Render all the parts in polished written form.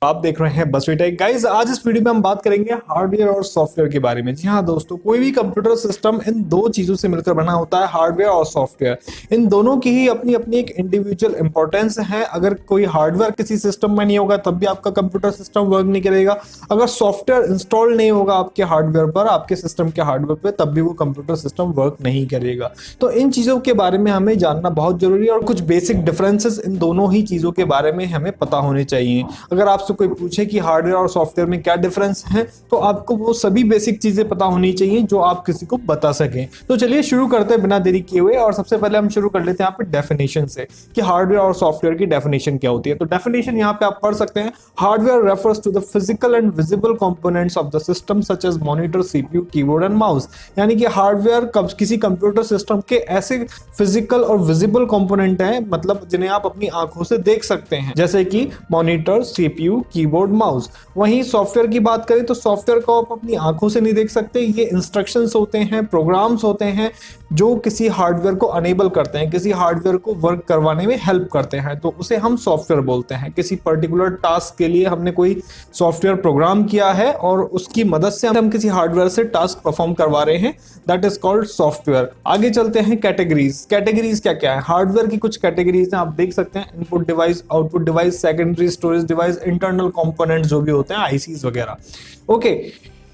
आप देख रहे हैं बसवी टेक गाइस। आज इस वीडियो में हम बात करेंगे हार्डवेयर और सॉफ्टवेयर के बारे में। जी हाँ दोस्तों, कोई भी कंप्यूटर सिस्टम इन दो चीजों से मिलकर बना होता है, हार्डवेयर और सॉफ्टवेयर। इन दोनों की ही अपनी अपनी एक इंडिविजुअल इंपॉर्टेंस है। अगर कोई हार्डवेयर किसी सिस्टम में नहीं होगा तब भी आपका कंप्यूटर सिस्टम वर्क नहीं करेगा। अगर सॉफ्टवेयर इंस्टॉल नहीं होगा आपके हार्डवेयर पर, आपके सिस्टम के हार्डवेयर पर, तब भी वो कंप्यूटर सिस्टम वर्क नहीं करेगा। तो इन चीजों के बारे में हमें जानना बहुत जरूरी है और कुछ बेसिक डिफरेंसेस इन दोनों ही चीजों के बारे में हमें पता होने चाहिए। अगर आपसे कोई पूछे कि हार्डवेयर और सॉफ्टवेयर में क्या डिफरेंस है, तो आपको वो सभी बेसिक चीजें पता होनी चाहिए जो आप किसी को बता सकें। तो चलिए शुरू करते हैं बिना देरी किए हुए। और सबसे पहले हम शुरू कर लेते हैं यहाँ पे डेफिनेशन से कि हार्डवेयर और सॉफ्टवेयर की डेफिनेशन क्या होती है। तो डेफिनेशन यहाँ पे आप पढ़ सकते हैं, hardware refers to the physical and visible components of the system such as monitor, CPU, keyboard and mouse. यानी कि हार्डवेयर किसी कंप्यूटर सिस्टम के ऐसे फिजिकल और विजिबल कंपोनेंट हैं, मतलब जिन्हें आप अपनी आंखों से देख सकते हैं, जैसे कि मॉनिटर, सीपीयू, कीबोर्ड, माउस। वहीं सॉफ्टवेयर की बात करें तो सॉफ्टवेयर को आप अपनी आंखों से नहीं देख सकते। ये इंस्ट्रक्शंस होते हैं, प्रोग्राम्स होते हैं जो किसी हार्डवेयर को अनेबल करते हैं, किसी हार्डवेयर को वर्क करवाने में हेल्प करते हैं, तो उसे हम सॉफ्टवेयर बोलते हैं। किसी पर्टिकुलर टास्क के लिए हमने कोई सॉफ्टवेयर प्रोग्राम किया है और उसकी मदद से हम किसी हार्डवेयर से टास्क परफॉर्म करवा रहे हैं, दैट इज कॉल्ड सॉफ्टवेयर। आगे चलते हैं कैटेगरीज। कैटेगरीज क्या क्या है? हार्डवेयर की कुछ कैटेगरीज हैं, आप देख सकते हैं, input device, output device, secondary storage device, internal components जो भी होते हैं, आईसीज वगैरह। ओके,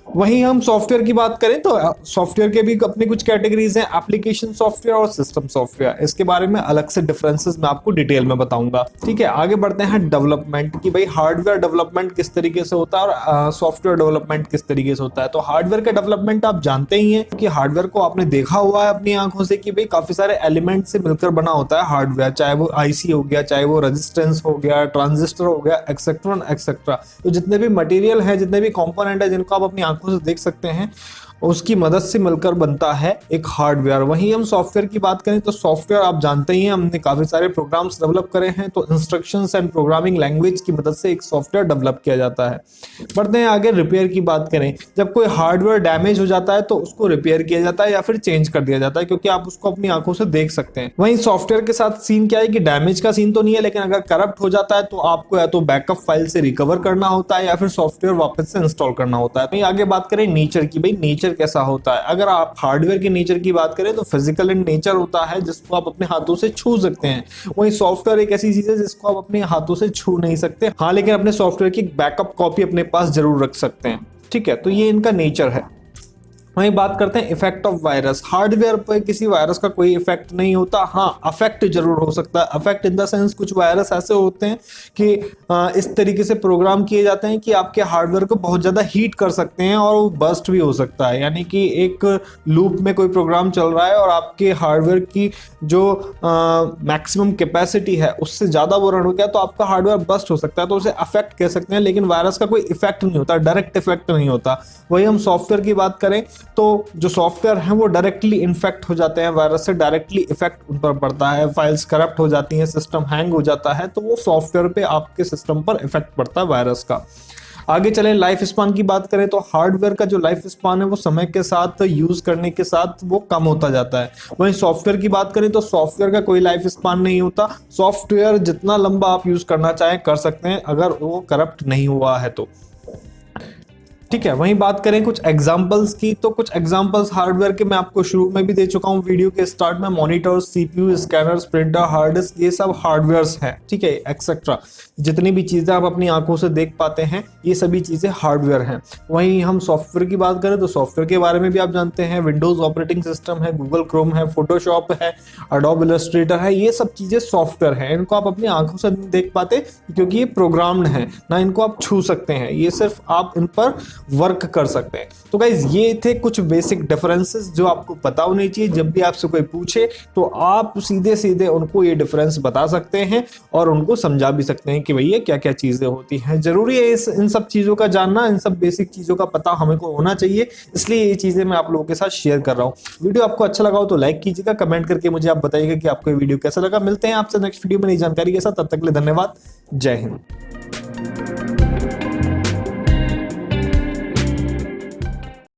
वहीं हम सॉफ्टवेयर की बात करें तो सॉफ्टवेयर के भी अपने कुछ कैटेगरीज हैं, एप्लीकेशन सॉफ्टवेयर और सिस्टम सॉफ्टवेयर। इसके बारे में अलग से डिफरेंसेस मैं आपको डिटेल में बताऊंगा। ठीक है, आगे बढ़ते हैं डेवलपमेंट की। भाई हार्डवेयर डेवलपमेंट किस तरीके से होता है और सॉफ्टवेयर डेवलपमेंट किस तरीके से होता है। तो हार्डवेयर का डेवलपमेंट आप जानते ही हैं कि हार्डवेयर को आपने देखा हुआ है अपनी आंखों से कि भाई काफी सारे एलिमेंट से मिलकर बना होता है हार्डवेयर, चाहे वो आईसी हो गया, चाहे वो रेजिस्टेंस हो गया, ट्रांजिस्टर हो गया, एक्सेट्रा एक्सेट्रा। तो जितने भी मटेरियल है, जितने भी कंपोनेंट है जिनको आप अपनी आंखों से देख सकते हैं, उसकी मदद से मिलकर बनता है एक हार्डवेयर। वहीं हम सॉफ्टवेयर की बात करें तो सॉफ्टवेयर आप जानते ही हैं, हमने काफी सारे प्रोग्राम्स डेवलप करे हैं, तो इंस्ट्रक्शंस एंड प्रोग्रामिंग लैंग्वेज की मदद से एक सॉफ्टवेयर डेवलप किया जाता है। बढ़ते हैं आगे, रिपेयर की बात करें। जब कोई हार्डवेयर डैमेज हो जाता है तो उसको रिपेयर किया जाता है या फिर चेंज कर दिया जाता है, क्योंकि आप उसको अपनी आंखों से देख सकते हैं। वहीं सॉफ्टवेयर के साथ सीन क्या है कि डैमेज का सीन तो नहीं है, लेकिन अगर करप्ट हो जाता है तो आपको या तो बैकअप फाइल से रिकवर करना होता है या फिर सॉफ्टवेयर वापस से इंस्टॉल करना होता है। तो आगे बात करें नेचर की। भाई नेचर कैसा होता है? अगर आप हार्डवेयर के नेचर की बात करें तो फिजिकल इन नेचर होता है, जिसको आप अपने हाथों से छू सकते हैं। वहीं सॉफ्टवेयर एक ऐसी चीज है जिसको आप अपने हाथों से छू नहीं सकते, हाँ, लेकिन अपने सॉफ्टवेयर की बैकअप कॉपी अपने पास जरूर रख सकते हैं। ठीक है, तो ये इनका नेचर है। वहीं बात करते हैं इफेक्ट ऑफ वायरस। हार्डवेयर पर किसी वायरस का कोई इफेक्ट नहीं होता, हाँ अफेक्ट जरूर हो सकता है। अफेक्ट इन द सेंस कुछ वायरस ऐसे होते हैं कि इस तरीके से प्रोग्राम किए जाते हैं कि आपके हार्डवेयर को बहुत ज्यादा हीट कर सकते हैं और वो बर्स्ट भी हो सकता है। यानी कि एक लूप में कोई प्रोग्राम चल रहा है और आपके हार्डवेयर की जो मैक्सिमम कैपेसिटी है उससे ज्यादा वो रन हो गया तो आपका हार्डवेयर बर्स्ट हो सकता है, तो उसे अफेक्ट कह सकते हैं। लेकिन वायरस का कोई इफेक्ट नहीं होता, डायरेक्ट इफेक्ट नहीं होता। वही हम सॉफ्टवेयर की बात करें तो जो सॉफ्टवेयर हैं वो डायरेक्टली इन्फेक्ट हो जाते हैं वायरस से, डायरेक्टली इफेक्ट उन पर पड़ता है, फाइल्स करप्ट हो जाती हैं, सिस्टम हैंग हो जाता है, तो वो सॉफ्टवेयर पे आपके सिस्टम पर इफेक्ट पड़ता है वायरस का। आगे चलें, लाइफ स्पान की बात करें तो हार्डवेयर का जो लाइफ स्पान है वो समय के साथ, यूज करने के साथ वो कम होता जाता है। वहीं सॉफ्टवेयर की बात करें तो सॉफ्टवेयर का कोई लाइफ स्पान नहीं होता। सॉफ्टवेयर जितना लंबा आप यूज करना चाहें कर सकते हैं, अगर वो करप्ट नहीं हुआ है तो। ठीक है, वहीं बात करें कुछ एग्जांपल्स की, तो कुछ एग्जांपल्स हार्डवेयर के मैं आपको शुरू में भी दे चुका हूं वीडियो के स्टार्ट में। Monitor, CPU, scanners, printer, hard disk, ये सब हार्डवेयर्स हैं। ठीक है, एक्सेट्रा जितनी भी चीजें आप अपनी आंखों से देख पाते हैं ये सभी चीजें हार्डवेयर हैं। वहीं हम सॉफ्टवेयर की बात करें तो सॉफ्टवेयर के बारे में भी आप जानते हैं, विंडोज ऑपरेटिंग सिस्टम है, गूगल क्रोम है, फोटोशॉप है, एडोब इलस्ट्रेटर है, ये सब चीजें सॉफ्टवेयर हैं। इनको आप अपनी आंखों से नहीं देख पाते क्योंकि ये प्रोग्राम्ड है, ना इनको आप छू सकते हैं, ये सिर्फ आप इन पर वर्क कर सकते हैं। तो गाइज ये थे कुछ बेसिक डिफरेंसेस जो आपको पता होने चाहिए। जब भी आपसे कोई पूछे तो आप सीधे सीधे उनको ये डिफरेंस बता सकते हैं और उनको समझा भी सकते हैं कि भैया क्या क्या चीजें होती हैं। जरूरी है इन सब चीजों का जानना, इन सब बेसिक चीजों का पता हमें को होना चाहिए, इसलिए ये चीजें मैं आप लोगों के साथ शेयर कर रहा हूँ। वीडियो आपको अच्छा लगा हो तो लाइक कीजिएगा, कमेंट करके मुझे आप बताइएगा कि आपको ये वीडियो कैसा लगा। मिलते हैं आपसे नेक्स्ट वीडियो में नई जानकारी के साथ, तब तक के लिए धन्यवाद। जय हिंद।